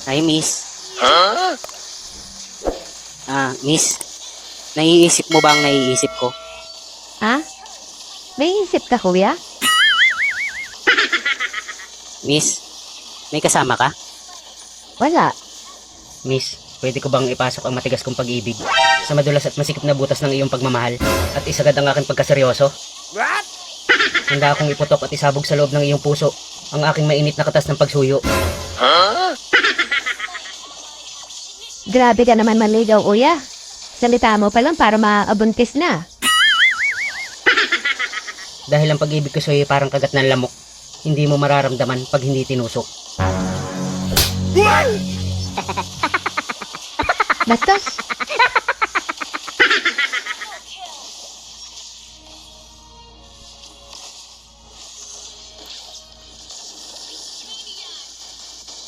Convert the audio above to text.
Hi, miss. Miss, naiisip mo ba ang naiisip ko? Ha? May isip ka, kuya? Miss, may kasama ka? Wala. Miss, pwede ko bang ipasok ang matigas kong pag-ibig sa madulas at masikip na butas ng iyong pagmamahal at isagad ang aking pagkaseryoso? Handa akong iputok at isabog sa loob ng iyong puso ang aking mainit na katas ng pagsuyo. Grabe ka naman maligaw, kuya. Salita mo pa lang para maabuntis na. Dahil ang pag-ibig ko sa iyo parang kagat ng lamok, hindi mo mararamdaman pag hindi tinusok. Bastos.